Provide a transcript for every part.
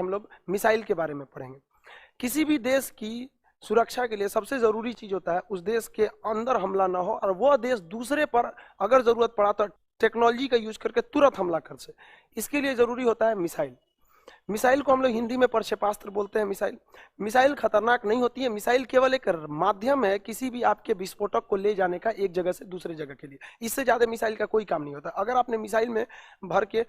हम लोग मिसाइल के बारे में पढ़ेंगे। किसी भी देश की सुरक्षा के लिए सबसे जरूरी चीज होता है उस देश के अंदर हमला ना हो और वह देश दूसरे पर अगर जरूरत पड़ा तो टेक्नोलॉजी का यूज करके तुरंत हमला कर सके। इसके लिए जरूरी होता है मिसाइल। मिसाइल को हम लोग हिंदी में प्रक्षेपास्त्र बोलते हैं। मिसाइल खतरनाक नहीं होती है। मिसाइल केवल एक माध्यम है किसी भी आपके विस्फोटक को ले जाने का एक जगह से दूसरे जगह के लिए। इससे ज्यादा मिसाइल का कोई काम नहीं होता। अगर आपने मिसाइल में भर के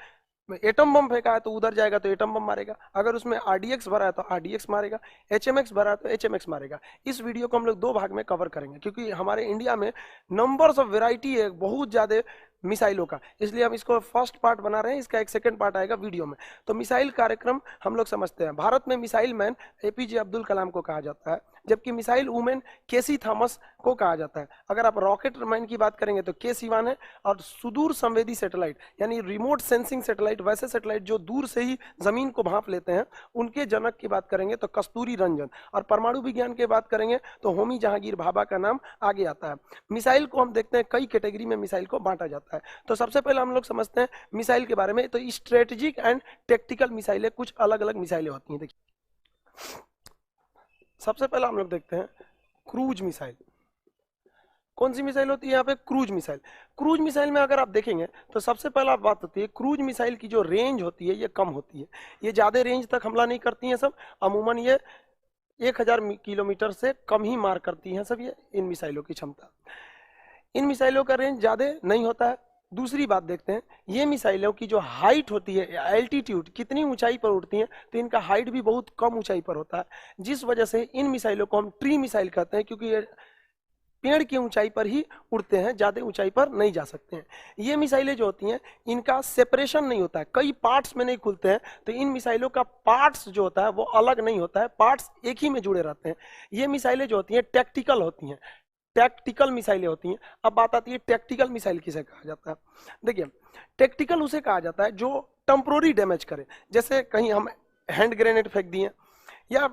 एटम बम फेंका है तो उधर जाएगा तो एटम बम मारेगा, अगर उसमें आरडीएक्स भरा है तो आरडीएक्स मारेगा, एचएमएक्स भरा है तो एचएमएक्स मारेगा। इस वीडियो को हम लोग 2 भाग में कवर करेंगे क्योंकि हमारे इंडिया में नंबर्स ऑफ वेराइटी है बहुत ज्यादा मिसाइलों का, इसलिए हम इसको फर्स्ट पार्ट बना रहे हैं। इसका एक सेकंड पार्ट आएगा वीडियो में। तो मिसाइल कार्यक्रम हम लोग समझते हैं। भारत में missile man APJ Abdul Kalam को कहा जाता है, जबकि मिसाइल वुमेन केसी थॉमस को कहा जाता है। अगर आप रॉकेट मैन की बात करेंगे तो के सिवान है, और सुदूर संवेदी सैटेलाइट यानी रिमोट सेंसिंग सैटेलाइट, वैसे सैटेलाइट जो दूर से ही जमीन को भांप लेते हैं, उनके जनक की बात करेंगे तो कस्तूरी रंजन, और परमाणु विज्ञान की बात करेंगे तो होमी जहांगीर भाभा का नाम आगे आता है। मिसाइल को हम देखते हैं कई कैटेगरी में मिसाइल को बांटा जाता है। तो सबसे पहले हम लोग समझते हैं मिसाइल के बारे में। तो स्ट्रेटेजिक एंड टेक्टिकल मिसाइलें, कुछ अलग अलग मिसाइलें होती हैं। देखिए सबसे पहले हम लोग देखते हैं क्रूज मिसाइल। कौन सी मिसाइल होती है यहाँ पे? Cruise missile. क्रूज मिसाइल में अगर आप देखेंगे तो सबसे पहला बात होती है क्रूज मिसाइल की जो रेंज होती है ये कम होती है। ये ज्यादा रेंज तक हमला नहीं करती हैं सब, अमूमन ये 1000 किलोमीटर से कम ही मार करती हैं सब। ये इन मिसाइलों की क्षमता, इन मिसाइलों का रेंज ज्यादा नहीं होता है। दूसरी बात देखते हैं, ये मिसाइलों की जो हाइट होती है, एल्टीट्यूड, कितनी ऊंचाई पर उड़ती हैं, तो इनका हाइट भी बहुत कम ऊंचाई पर होता है, जिस वजह से इन मिसाइलों को हम ट्री मिसाइल कहते हैं, क्योंकि ये पेड़ की ऊंचाई पर ही उड़ते हैं, ज्यादा ऊंचाई पर नहीं जा सकते हैं। ये मिसाइलें जो होती हैं इनका सेपरेशन नहीं होता है, कई पार्ट्स में नहीं खुलते हैं, तो इन मिसाइलों का पार्ट्स जो होता है वो अलग नहीं होता है, पार्ट्स एक ही में जुड़े रहते हैं। ये मिसाइलें जो होती हैं टैक्टिकल होती हैं, टैक्टिकल मिसाइलें होती हैं। अब बात आती है टैक्टिकल मिसाइल किसे कहा जाता है। देखिए टैक्टिकल उसे कहा जाता है जो टेम्पोररी डैमेज करे, जैसे कहीं हम हैंड ग्रेनेड फेंक दिए या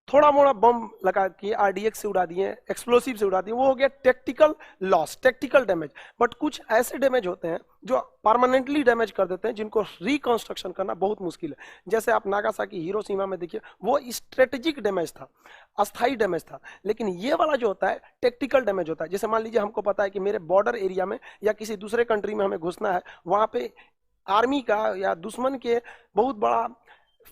थोड़ा मोड़ा बम लगा के आरडीएक्स से उड़ा दिए, एक्सप्लोसिव से उड़ा दिए, वो हो गया tactical loss, tactical damage. But कुछ ऐसे डैमेज होते हैं जो परमानेंटली डैमेज कर देते हैं, जिनको रिकंस्ट्रक्शन करना बहुत मुश्किल है। जैसे आप नागासाकी, हिरोशिमा में देखिए, वो स्ट्रेटेजिक डैमेज था, अस्थाई डैमेज था, लेकिन ये वाला जो होता है टैक्टिकल डैमेज होता है। जैसे मान लीजिए हमको पता है कि मेरे बॉर्डर एरिया में या किसी दूसरे कंट्री में हमें घुसना है, वहां पे आर्मी का या दुश्मन के बहुत बड़ा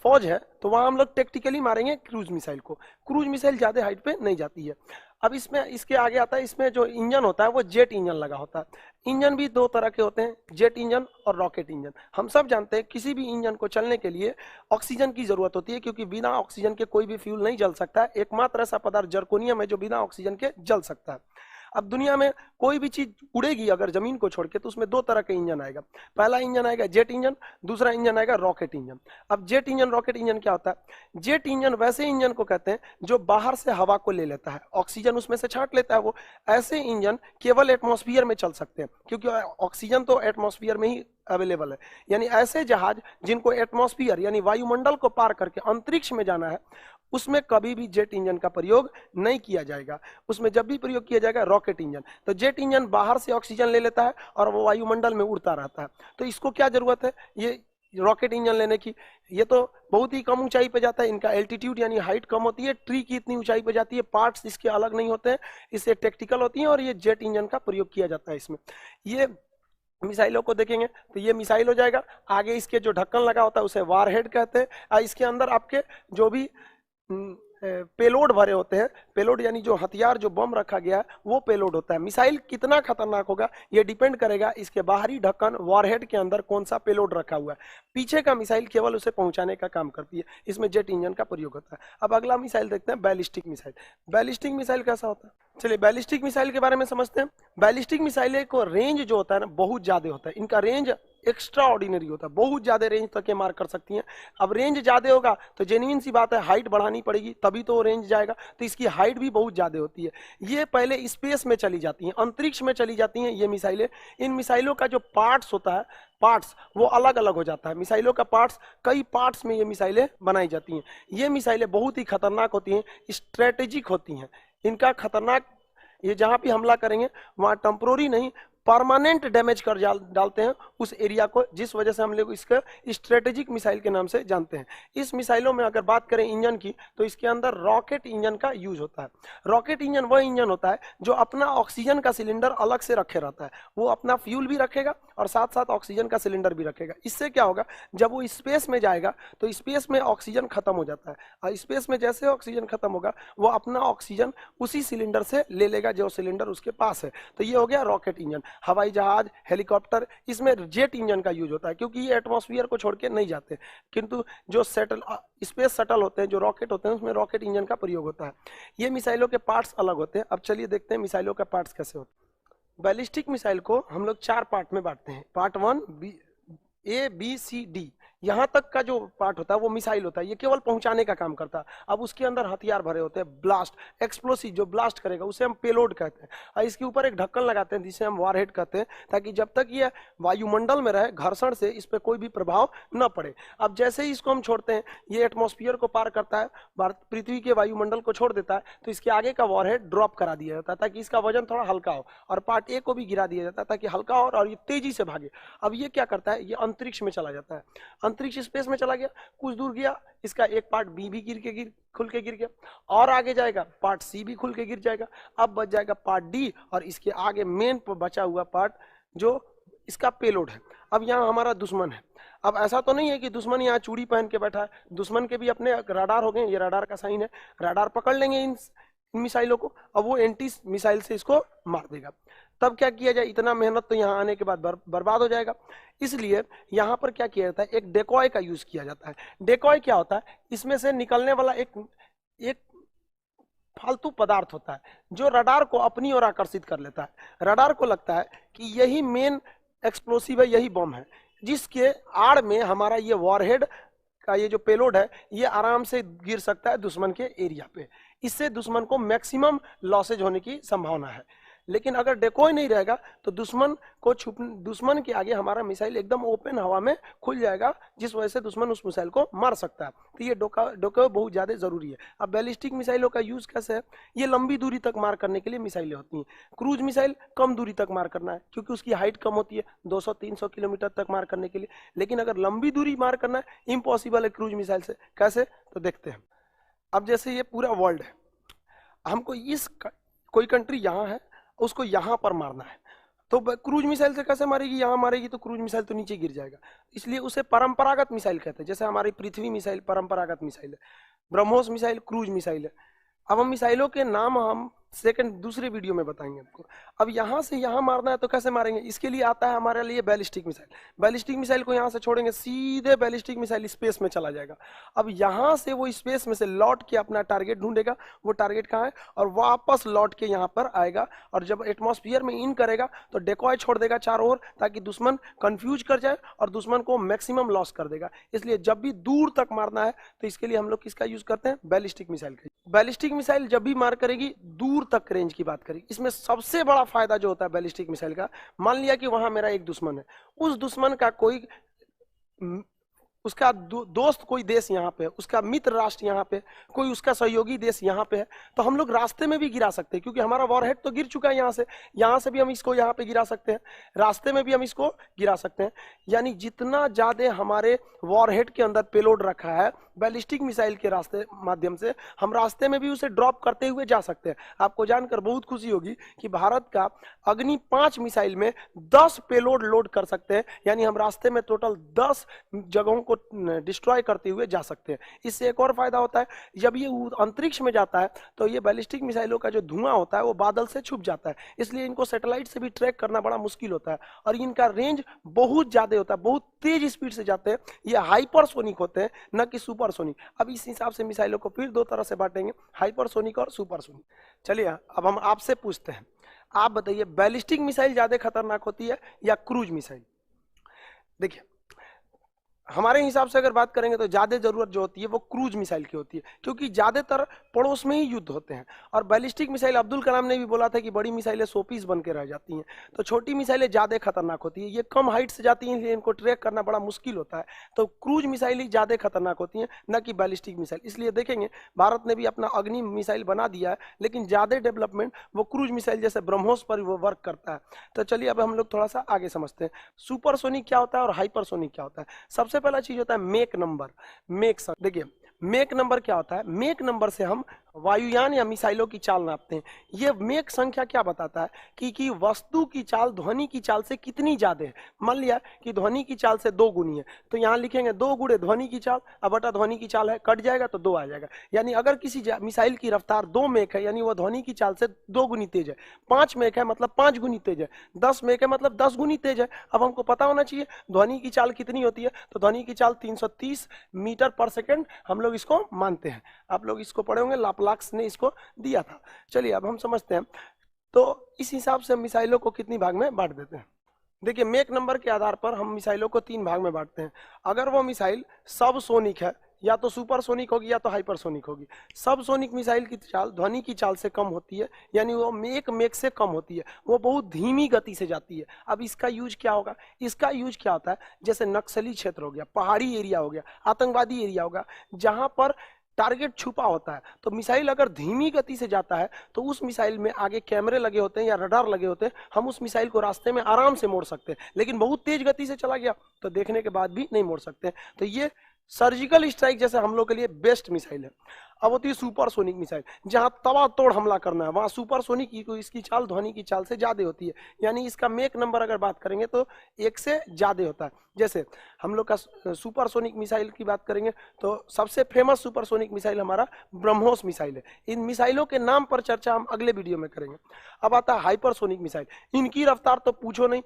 फौज है, तो वहां हम लोग टेक्टिकली मारेंगे क्रूज मिसाइल को। क्रूज मिसाइल ज्यादा हाइट पे नहीं जाती है। अब इसमें इसके आगे आता है, इसमें जो इंजन होता है वो जेट इंजन लगा होता है। इंजन भी 2 तरह के होते हैं, जेट इंजन और रॉकेट इंजन। हम सब जानते हैं किसी भी इंजन को चलने के लिए ऑक्सीजन की जरूरत होती है, क्योंकि बिना ऑक्सीजन के कोई भी फ्यूल नहीं जल सकता है। एकमात्र ऐसा पदार्थ जर्कोनियम है जो बिना ऑक्सीजन के जल सकता है। अब दुनिया में कोई भी चीज उड़ेगी अगर जमीन को छोड़ के, तो उसमें 2 तरह के इंजन आएगा। पहला इंजन आएगा जेट इंजन, दूसरा इंजन आएगा रॉकेट इंजन। अब जेट इंजन, रॉकेट इंजन क्या होता है? जेट इंजन वैसे इंजन को कहते हैं जो बाहर से हवा को ले लेता है, ऑक्सीजन उसमें से छांट लेता है। वो ऐसे इंजन केवल एटमॉस्फेयर में चल सकते हैं, क्योंकि ऑक्सीजन तो एटमॉस्फेयर में ही अवेलेबल है। यानी ऐसे जहाज जिनको एटमॉस्फेयर यानी वायुमंडल को पार करके अंतरिक्ष में जाना है, उसमें कभी भी जेट इंजन का प्रयोग नहीं किया जाएगा। उसमें जब भी प्रयोग किया जाएगा रॉकेट इंजन। तो जेट इंजन बाहर से ऑक्सीजन ले लेता है और वो वायुमंडल में उड़ता रहता है। तो इसको क्या जरूरत है ये रॉकेट इंजन लेने की? ये तो बहुत ही कम ऊंचाई पे जाता है, इनका एल्टीट्यूड यानी हाइट कम होती है, ट्री की इतनी ऊंचाई पे जाती है, पार्ट्स इसके अलग नहीं होते हैं, इससे टेक्टिकल होती हैं, और ये जेट इंजन का प्रयोग किया जाता है इसमें। ये मिसाइलों को देखेंगे तो ये मिसाइल हो जाएगा। आगे इसके जो ढक्कन लगा होता है उसे वारहेड कहते हैं। इसके अंदर आपके जो भी पेलोड भरे होते हैं, पेलोड यानी जो हथियार, जो बम रखा गया है वो पेलोड होता है। मिसाइल कितना खतरनाक होगा ये डिपेंड करेगा इसके बाहरी ढक्कन वॉरहेड के अंदर कौन सा पेलोड रखा हुआ है। पीछे का मिसाइल केवल उसे पहुंचाने का काम करती है, इसमें जेट इंजन का प्रयोग होता है। अब अगला मिसाइल देखते हैं बैलिस्टिक मिसाइल। बैलिस्टिक मिसाइल कैसा होता है? चलिए बैलिस्टिक मिसाइल के बारे में समझते हैं। बैलिस्टिक मिसाइल को रेंज जो होता है ना बहुत ज्यादा होता है, इनका रेंज एक्स्ट्रा ऑर्डिनरी होता है, बहुत ज्यादा रेंज तक ये मार कर सकती हैं। अब रेंज ज्यादा होगा तो जेन्युइन सी बात है हाइट बढ़ानी पड़ेगी, तभी तो रेंज जाएगा, तो इसकी हाइट भी बहुत ज्यादा होती है। ये पहले स्पेस में चली जाती हैं, अंतरिक्ष में चली जाती हैं ये मिसाइलें। इन मिसाइलों का जो पार्ट्स होता है, पार्ट्स वो अलग अलग हो जाता है। मिसाइलों का पार्ट्स, कई पार्ट्स में ये मिसाइलें बनाई जाती हैं। ये मिसाइलें बहुत ही खतरनाक होती हैं, स्ट्रेटेजिक होती हैं। इनका खतरनाक, ये जहां भी हमला करेंगे वहां टेम्पोररी नहीं, परमानेंट डैमेज कर डालते हैं उस एरिया को, जिस वजह से हम लोग इसका स्ट्रेटेजिक मिसाइल के नाम से जानते हैं। इस मिसाइलों में अगर बात करें इंजन की, तो इसके अंदर रॉकेट इंजन का यूज होता है। रॉकेट इंजन वह इंजन होता है जो अपना ऑक्सीजन का सिलेंडर अलग से रखे रहता है, वो अपना फ्यूल भी रखेगा और साथ साथ ऑक्सीजन का सिलेंडर भी रखेगा। इससे क्या होगा, जब वो स्पेस में जाएगा तो स्पेस में ऑक्सीजन खत्म हो जाता है, और स्पेस में जैसे ऑक्सीजन खत्म होगा वो अपना ऑक्सीजन उसी सिलेंडर से ले लेगा जो सिलेंडर उसके पास है। तो ये हो गया रॉकेट इंजन। हवाई जहाज, हेलीकॉप्टर, इसमें जेट इंजन का यूज होता है, क्योंकि ये एटमॉस्फेयर को छोड़ के नहीं जाते, किंतु जो स्पेस शटल होते हैं, जो रॉकेट होते हैं, उसमें रॉकेट इंजन का प्रयोग होता है। ये मिसाइलों के पार्ट्स अलग होते हैं। अब चलिए देखते हैं मिसाइलों के पार्ट्स कैसे होते हैं। बैलिस्टिक मिसाइल को हम लोग 4 पार्ट में बांटते हैं। Part 1 A B C D, यहाँ तक का जो पार्ट होता है वो मिसाइल होता है, ये केवल पहुंचाने का काम करता है। अब उसके अंदर हथियार भरे होते हैं, ब्लास्ट, एक्सप्लोसिव, जो ब्लास्ट करेगा उसे हम पेलोड कहते हैं, और इसके ऊपर एक ढक्कन लगाते हैं जिसे हम वॉरहेड कहते हैं, ताकि जब तक ये वायुमंडल में रहे घर्षण से इस पर कोई भी प्रभाव न पड़े। अब जैसे ही इसको हम छोड़ते हैं, ये एटमॉस्फेयर को पार करता है, पृथ्वी के वायुमंडल को छोड़ देता है, तो इसके आगे का वॉरहेड ड्रॉप करा दिया जाता है ताकि इसका वजन थोड़ा हल्का हो, और पार्ट ए को भी गिरा दिया जाता है ताकि हल्का हो और ये तेजी से भागे। अब ये क्या करता है, ये अंतरिक्ष में चला जाता है, अंतरिक्ष स्पेस में चला गया, कुछ दूर गया, इसका एक पार्ट बी भी खुल के गिर गया, और आगे जाएगा पार्ट सी भी खुल के गिर जाएगा। अब बच जाएगा पार्ट डी, और इसके आगे मेन बचा हुआ पार्ट जो इसका पेलोड है। अब यहाँ हमारा दुश्मन है। अब ऐसा तो नहीं है कि दुश्मन यहाँ चूड़ी पहन के बैठा है, दुश्मन के भी अपने रडार हो गए, ये रडार का साइन है, रडार पकड़ लेंगे इन मिसाइलों को, अब वो एंटी मिसाइल से इसको मार देगा। तब क्या किया जाए, इतना मेहनत तो यहाँ आने के बाद बर्बाद हो जाएगा, इसलिए यहाँ पर क्या किया जाता है, एक डेकॉय का यूज किया जाता है। डेकॉय क्या होता है, इसमें से निकलने वाला एक फालतू पदार्थ होता है जो रडार को अपनी ओर आकर्षित कर लेता है। रडार को लगता है कि यही मेन एक्सप्लोसिव है, यही बम है, जिसके आड़ में हमारा ये वॉरहेड का ये जो पेलोड है ये आराम से गिर सकता है दुश्मन के एरिया पे। इससे दुश्मन को मैक्सिमम लॉसेज होने की संभावना है। लेकिन अगर डेकोय नहीं रहेगा तो दुश्मन के आगे हमारा मिसाइल एकदम ओपन हवा में खुल जाएगा, जिस वजह से दुश्मन उस मिसाइल को मार सकता है। तो ये डेकोय बहुत ज्यादा जरूरी है। अब बैलिस्टिक मिसाइलों का यूज कैसे है, ये लंबी दूरी तक मार करने के लिए मिसाइलें होती हैं। क्रूज मिसाइल कम दूरी तक मार करना है, क्योंकि उसकी हाइट कम होती है, 200-300 किलोमीटर तक मार करने के लिए। लेकिन अगर लंबी दूरी मार करना है, इम्पॉसिबल है क्रूज मिसाइल से। कैसे, तो देखते हैं। अब जैसे ये पूरा वर्ल्ड है, हमको कोई कंट्री यहाँ है, उसको यहाँ पर मारना है, तो क्रूज मिसाइल से कैसे मारेगी, यहाँ मारेगी तो क्रूज मिसाइल तो नीचे गिर जाएगा, इसलिए उसे परंपरागत मिसाइल कहते हैं। जैसे हमारी पृथ्वी मिसाइल परंपरागत मिसाइल है, ब्रह्मोस मिसाइल क्रूज मिसाइल है। अब हम मिसाइलों के नाम हम दूसरे वीडियो में बताएंगे आपको। अब यहाँ से यहाँ मारना है तो कैसे मारेंगे, इसके लिए आता है हमारे लिए बैलिस्टिक मिसाइल। बैलिस्टिक मिसाइल को यहाँ से छोड़ेंगे, सीधे बैलिस्टिक मिसाइल स्पेस में चला जाएगा। अब यहाँ से वो स्पेस में से लौट के अपना टारगेट ढूंढेगा, वो टारगेट कहाँ है, और वापस लौट के यहाँ पर आएगा, और जब एटमॉस्फेयर में इन करेगा तो डेकॉय छोड़ देगा चारों ओर, ताकि दुश्मन कंफ्यूज कर जाए और दुश्मन को मैक्सिमम लॉस कर देगा। इसलिए जब भी दूर तक मारना है तो इसके लिए हम लोग किसका यूज करते हैं, बैलिस्टिक मिसाइल का। बैलिस्टिक मिसाइल जब भी मार करेगी, दूर तक रेंज की बात करेगी। इसमें सबसे बड़ा फायदा जो होता है बैलिस्टिक मिसाइल का, मान लिया कि वहां मेरा एक दुश्मन है, उस दुश्मन का कोई उसका दोस्त कोई देश यहाँ पे है, उसका मित्र राष्ट्र यहाँ पे, कोई उसका सहयोगी देश यहाँ पे है, तो हम लोग रास्ते में भी गिरा सकते हैं, क्योंकि हमारा वॉरहेड तो गिर चुका है यहाँ से भी हम इसको यहाँ पे गिरा सकते हैं, रास्ते में भी हम इसको गिरा सकते हैं। यानी जितना ज्यादा हमारे वॉरहेड के अंदर पेलोड रखा है बैलिस्टिक मिसाइल के रास्ते माध्यम से, हम रास्ते में भी उसे ड्रॉप करते हुए जा सकते हैं। आपको जानकर बहुत खुशी होगी कि भारत का अग्नि 5 मिसाइल में 10 पेलोड लोड कर सकते हैं, यानी हम रास्ते में टोटल 10 जगहों को डिस्ट्रॉय करते हुए जा सकते हैं। इससे एक और फायदा होता है, जब ये अंतरिक्ष में जाता है तो ये बैलिस्टिक मिसाइलों का जो धुआं होता है वो बादल से छुप जाता है, इसलिए इनको सैटेलाइट से भी ट्रैक करना बड़ा मुश्किल होता है, और इनका रेंज बहुत ज्यादा होता है, बहुत तेज स्पीड से जाते हैं। ये हाइपरसोनिक होते हैं, न कि सुपरसोनिक। अब इस हिसाब से मिसाइलों को फिर 2 तरह से बांटेंगे, हाइपरसोनिक और सुपरसोनिक। चलिए अब हम आपसे पूछते हैं, आप बताइए बैलिस्टिक मिसाइल ज्यादा खतरनाक होती है या क्रूज मिसाइल। देखिए हमारे हिसाब से अगर बात करेंगे तो ज्यादा जरूरत जो होती है वो क्रूज मिसाइल की होती है, क्योंकि ज्यादातर पड़ोस में ही युद्ध होते हैं। और बैलिस्टिक मिसाइल, अब्दुल कलाम ने भी बोला था कि बड़ी मिसाइलें शोपीस बन के रह जाती हैं, तो छोटी मिसाइलें ज्यादा खतरनाक होती है। ये कम हाइट से जाती हैं, इसलिए इनको ट्रैक करना बड़ा मुश्किल होता है। तो क्रूज मिसाइल ही ज्यादा खतरनाक होती हैं, न कि बैलिस्टिक मिसाइल। इसलिए देखेंगे भारत ने भी अपना अग्नि मिसाइल बना दिया है, लेकिन ज्यादा डेवलपमेंट वो क्रूज मिसाइल जैसे ब्रह्मोस पर वो वर्क करता है। तो चलिए अब हम लोग थोड़ा सा आगे समझते हैं सुपरसोनिक क्या होता है और हाइपरसोनिक क्या होता है। सबसे पहला चीज होता है मेक नंबर। देखिए मेक नंबर क्या होता है? मेक नंबर से हम वायुयान या मिसाइलों की चाल नापते हैं। ये मेक संख्या क्या बताता है कि वस्तु की चाल ध्वनि की चाल से कितनी ज्यादा है। मान लिया कि ध्वनि की चाल से 2 गुनी है, तो यहाँ लिखेंगे 2 गुणे ध्वनि की चाल, अब बटा ध्वनि की चाल है, कट जाएगा तो 2 आ जाएगा। यानी अगर किसी मिसाइल की रफ्तार 2 मेक है, यानी वो ध्वनि की चाल से 2 गुनी तेज है। 5 मेक है मतलब 5 गुनी तेज है। 10 मेक है मतलब 10 गुनी तेज है। अब हमको पता होना चाहिए ध्वनि की चाल कितनी होती है, तो ध्वनि की चाल 330 मीटर पर सेकेंड हम लोग इसको मानते हैं। आप लोग इसको पढ़े होंगे, लाप्लाक्स ने इसको दिया था। चलिए अब हम समझते हैं, तो इस हिसाब से हम मिसाइलों को कितनी भाग में बांट देते हैं। देखिए मेक नंबर के आधार पर हम मिसाइलों को 3 भाग में बांटते हैं। अगर वो मिसाइल सब सोनिक है, या तो सुपरसोनिक होगी या तो हाइपरसोनिक होगी। सब सोनिक मिसाइल की चाल ध्वनि की चाल से कम होती है, यानी वो मेक से कम होती है, वो बहुत धीमी गति से जाती है। अब इसका यूज क्या होगा? इसका यूज क्या होता है, जैसे नक्सली क्षेत्र हो गया, पहाड़ी एरिया हो गया, आतंकवादी एरिया होगा, जहां पर टारगेट छुपा होता है, तो मिसाइल अगर धीमी गति से जाता है तो उस मिसाइल में आगे कैमरे लगे होते हैं या रडार लगे होते हैं, हम उस मिसाइल को रास्ते में आराम से मोड़ सकते हैं। लेकिन बहुत तेज गति से चला गया तो देखने के बाद भी नहीं मोड़ सकते। तो ये सर्जिकल स्ट्राइक जैसे हम लोग के लिए बेस्ट मिसाइल है। अब होती है सुपरसोनिक मिसाइल, जहां तवा तोड़ हमला करना है, वहां सुपरसोनिक इसकी चाल ध्वनि की चाल से ज्यादा होती है, यानी इसका मेक नंबर अगर बात करेंगे तो 1 से ज्यादा होता है। जैसे हम लोग का सुपरसोनिक मिसाइल की बात करेंगे तो सबसे फेमस सुपरसोनिक मिसाइल हमारा ब्रह्मोस मिसाइल है। इन मिसाइलों के नाम पर चर्चा हम अगले वीडियो में करेंगे। अब आता है हाइपरसोनिक मिसाइल। इनकी रफ्तार तो पूछो नहीं,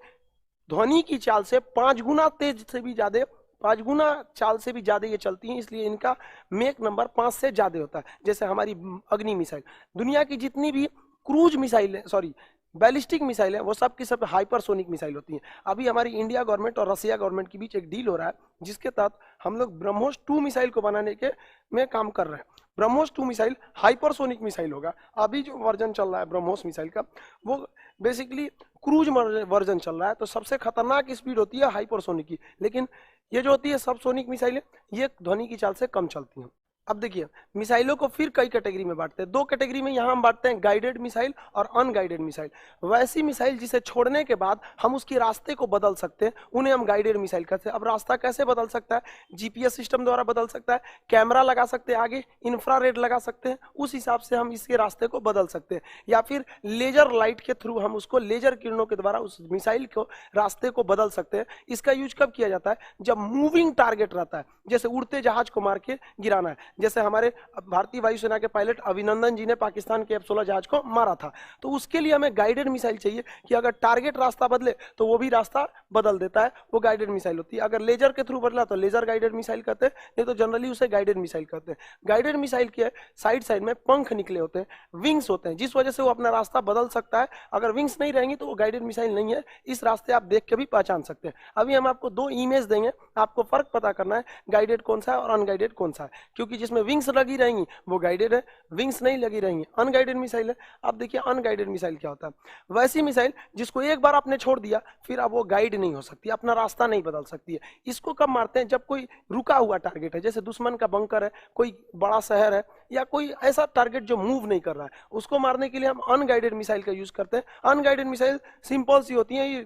ध्वनि की चाल से 5 गुना तेज से भी ज्यादा, 5 गुना चाल से भी ज्यादा ये चलती हैं, इसलिए इनका मेक नंबर 5 से ज्यादा होता है। जैसे हमारी अग्नि मिसाइल, दुनिया की जितनी भी क्रूज मिसाइल है, सॉरी बैलिस्टिक मिसाइल है, वो सब की सब हाइपरसोनिक मिसाइल होती हैं। अभी हमारी इंडिया गवर्नमेंट और रसिया गवर्नमेंट के बीच एक डील हो रहा है, जिसके तहत हम लोग ब्रह्मोस 2 मिसाइल को बनाने के में काम कर रहे हैं। ब्रह्मोस 2 मिसाइल हाइपरसोनिक मिसाइल होगा। अभी जो वर्जन चल रहा है ब्रह्मोस मिसाइल का, वो बेसिकली क्रूज वर्जन चल रहा है। तो सबसे खतरनाक स्पीड होती है हाइपरसोनिक की, लेकिन ये जो होती है सबसोनिक मिसाइल है, ये ध्वनि की चाल से कम चलती हैं। अब देखिए मिसाइलों को फिर कई कैटेगरी में बांटते हैं। 2 कैटेगरी में यहाँ हम बांटते हैं, गाइडेड मिसाइल और अनगाइडेड मिसाइल। वैसी मिसाइल जिसे छोड़ने के बाद हम उसके रास्ते को बदल सकते हैं, उन्हें हम गाइडेड मिसाइल कहते हैं। अब रास्ता कैसे बदल सकता है? जीपीएस सिस्टम द्वारा बदल सकता है, कैमरा लगा सकते हैं, आगे इंफ्रारेड लगा सकते हैं, उस हिसाब से हम इसके रास्ते को बदल सकते हैं। या फिर लेजर लाइट के थ्रू हम उसको लेजर किरणों के द्वारा उस मिसाइल को रास्ते को बदल सकते हैं। इसका यूज कब किया जाता है? जब मूविंग टारगेट रहता है, जैसे उड़ते जहाज को मार के गिराना है। जैसे हमारे भारतीय वायुसेना के पायलट अभिनंदन जी ने पाकिस्तान के F-16 जहाज को मारा था, तो उसके लिए हमें गाइडेड मिसाइल चाहिए कि अगर टारगेट रास्ता बदले तो वो भी रास्ता बदल देता है, वो गाइडेड मिसाइल होती है। अगर लेजर के थ्रू बदला तो लेजर गाइडेड मिसाइल कहते हैं, नहीं तो जनरली उसे गाइडेड मिसाइल कहते हैं। गाइडेड मिसाइल के साइड साइड में पंख निकले होते हैं, विंग्स होते हैं, जिस वजह से वो अपना रास्ता बदल सकता है। अगर विंग्स नहीं रहेंगी तो वो गाइडेड मिसाइल नहीं है। इस रास्ते आप देख के भी पहचान सकते हैं। अभी हम आपको 2 इमेज देंगे, आपको फर्क पता करना है गाइडेड कौन सा है और अनगाइडेड कौन सा है, क्योंकि जिसमें विंग्स लगी रहेंगी वो गाइडेड है, विंग्स नहीं लगी रहेंगी अनगाइडेड मिसाइल है। अब देखिए अनगाइडेड मिसाइल क्या होता है? वैसी मिसाइल जिसको एक बार आपने छोड़ दिया फिर अब वो गाइड नहीं हो सकती, अपना रास्ता नहीं बदल सकती है। इसको कब मारते हैं? जब कोई रुका हुआ टारगेट है, जैसे दुश्मन का बंकर है, कोई बड़ा शहर है, या कोई ऐसा टारगेट जो मूव नहीं कर रहा है, उसको मारने के लिए हम अनगाइडेड मिसाइल का यूज करते हैं। अनगाइडेड मिसाइल सिंपल सी होती है, ये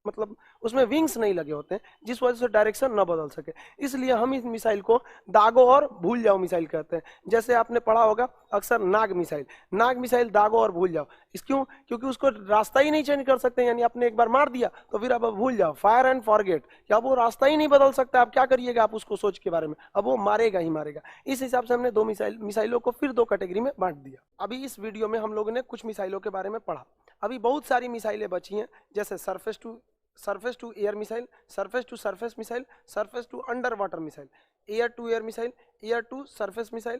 मतलब उसमें विंग्स नहीं लगे होते हैं, जिस वजह से डायरेक्शन न बदल सके। इसलिए हम इस मिसाइल को दागो और भूल जाओ मिसाइल कहते हैं। जैसे आपने पढ़ा होगा अक्सर नाग मिसाइल दागो और भूल जाओ। इस क्यों? क्योंकि उसको रास्ता ही नहीं चेंज कर सकते, यानी आपने एक बार मार दिया तो फिर अब भूल जाओ, फायर एंड फॉरगेट, या वो रास्ता ही नहीं बदल सकता, आप क्या करिएगा आप उसको सोच के बारे में, अब वो मारेगा ही मारेगा। इस हिसाब से हमने 2 मिसाइलों को फिर 2 कैटेगरी में बांट दिया। अभी इस वीडियो में हम लोगों ने कुछ मिसाइलों के बारे में पढ़ा। अभी बहुत सारी मिसाइलें बची हैं, जैसे surface to air missile, surface to surface missile, surface to under water missile, air to air missile, air to surface missile,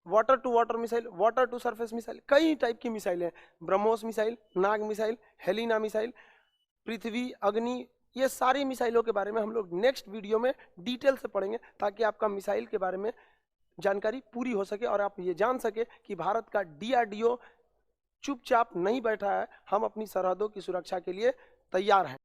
water to water missile, water to surface missile. कई टाइप की मिसाइल हैं। BrahMos missile, Nag missile, Helina missile, Prithvi, Agni, ये सारी मिसाइलों के बारे में हम लोग नेक्स्ट वीडियो में डिटेल से पढ़ेंगे, ताकि आपका मिसाइल के बारे में जानकारी पूरी हो सके और आप ये जान सके कि भारत का DRDO चुपचाप नहीं बैठा है, हम अपनी सरहदों की सुरक्षा के लिए तैयार हैं।